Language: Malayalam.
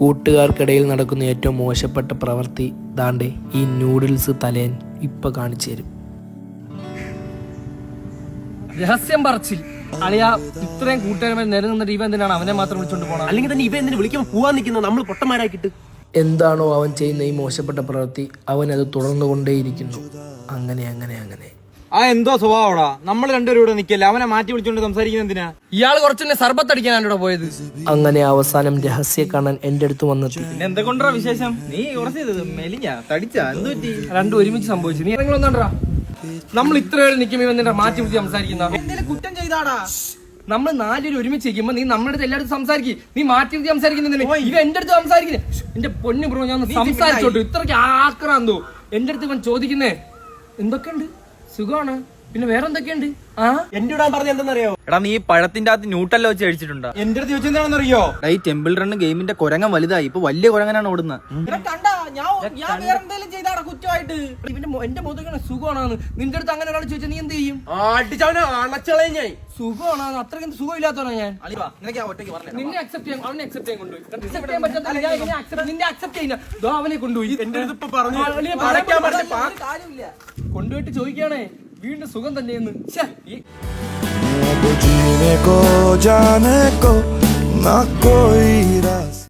കൂട്ടുകാർക്കിടയിൽ നടക്കുന്ന ഏറ്റവും മോശപ്പെട്ട പ്രവൃത്തി ദാണ്ടേ ഈ നൂഡിൽസ് തലേൻ ഇപ്പൊ കാണിച്ചു തരും. രഹസ്യം പറച്ചിൽ അളിയ ഇത്രയും കൂട്ടുകാരന്മാർ നിലനിന്നിട്ട് ഇവ എന്തിനാണ് അവനെ മാത്രം വിളിച്ചോണ്ട് പോകണം? അല്ലെങ്കിൽ തന്നെ ഇവ എന്തിനു വിളിക്കുമ്പോൾ പോവാൻ നിൽക്കുന്നത് നമ്മൾ പൊട്ടന്മാരാക്കിട്ട്. എന്താണോ അവൻ ചെയ്യുന്ന ഈ മോശപ്പെട്ട പ്രവൃത്തി അവൻ അത് തുടർന്നുകൊണ്ടേയിരിക്കുന്നു. അങ്ങനെ അങ്ങനെ അങ്ങനെ എന്തോ സ്വഭാവടാ, നമ്മൾ രണ്ടുപേരും ഇവിടെ നിൽക്കല്ലേ, അവനെ മാറ്റി വിളിച്ചോണ്ട് സംസാരിക്കുന്ന എന്തിനാ? ഇയാൾ കുറച്ചെന്നെ സർബത്ത് അടിക്കാനാണ് ഇവിടെ പോയത്. അങ്ങനെ അവസാനം രഹസ്യ കാണാൻ എന്റെ അടുത്ത് വന്നെത്തി. എന്തൊക്കെ വിശേഷം? നീ കുറച്ച് മെലിഞ്ഞ തടിച്ചാ എന്ത് പറ്റി? രണ്ടും ഒരുമിച്ച് സംഭവിച്ചു. നീ നിങ്ങളൊന്നാണ്ടാ, നമ്മൾ ഇത്രയേറെ നിൽക്കുമ്പോ എന്തിനാ മാറ്റി വിളിച്ച് സംസാരിക്കുന്ന? കുറ്റം ചെയ്താടാ. നമ്മൾ നാലുപേര് ഒരുമിച്ച് നിൽക്കുമ്പോ നീ നമ്മുടെ അടുത്ത് എല്ലായിടത്തും സംസാരിക്കും. നീ മാറ്റി വിളിച്ച് സംസാരിക്കുന്നതിന് ഇവ എന്റെ അടുത്ത് സംസാരിക്കുന്നേ. എന്റെ പൊന്നു ബ്രോ, ഞാൻ സംസാരിച്ചോട്ടു. ഇത്രയ്ക്ക് ആക്രാന്തോ എന്റെ അടുത്ത് ഇവൻ ചോദിക്കുന്നേ. എന്തൊക്കെയുണ്ട്? സുഖമാണ്. പിന്നെ വേറെ എന്തൊക്കെയുണ്ട്? എന്റെ ഇടാൻ പറഞ്ഞ എന്തെന്നറിയോ? എടാ, നീ പഴത്തിന്റെ അകത്ത് ന്യൂട്ടല്ല വെച്ച് കഴിച്ചിട്ടുണ്ടോ? എന്റെ അടുത്ത് ചോദിച്ചെന്താണെന്നറിയോ? ഈ ടെമ്പിൾ റൺ ഗെയിമിന്റെ കുരങ്ങൻ വലുതായി, ഇപ്പൊ വലിയ കുരങ്ങനാണ് ഓടുന്നത്. എന്റെ മുതലാണ് സുഖമാണെന്ന് നിന്റെ അടുത്ത് അങ്ങനെ ഒരാൾ ചോദിച്ചാൽ നീ എന്ത് ചെയ്യും? അടിച്ചവനെ അണച്ചളയും ഞാൻ. സുഖമാണെന്ന് അത്രയ്ക്ക് സുഖമില്ലാത്തവനാ ഞാൻ. നിന്നെ അക്സെപ്റ്റ് ചെയ്യാൻ അവനെ അക്സെപ്റ്റ് ചെയ്യാൻ കൊണ്ടുപോയി. അക്സെപ്റ്റ് ചെയ്യാൻ പറ്റാത്ത നിന്നെ അക്സെപ്റ്റ് ചെയ്യുന്ന അവനെ കൊണ്ടുപോയി. എന്റെ അടുത്ത് ഇപ്പൊ പറഞ്ഞു കൊണ്ടുപോയിട്ട് ചോദിക്കുകയാണേ വീണ്ടും സുഖം തന്നെയെന്ന്. जीने को जाने को ना कोई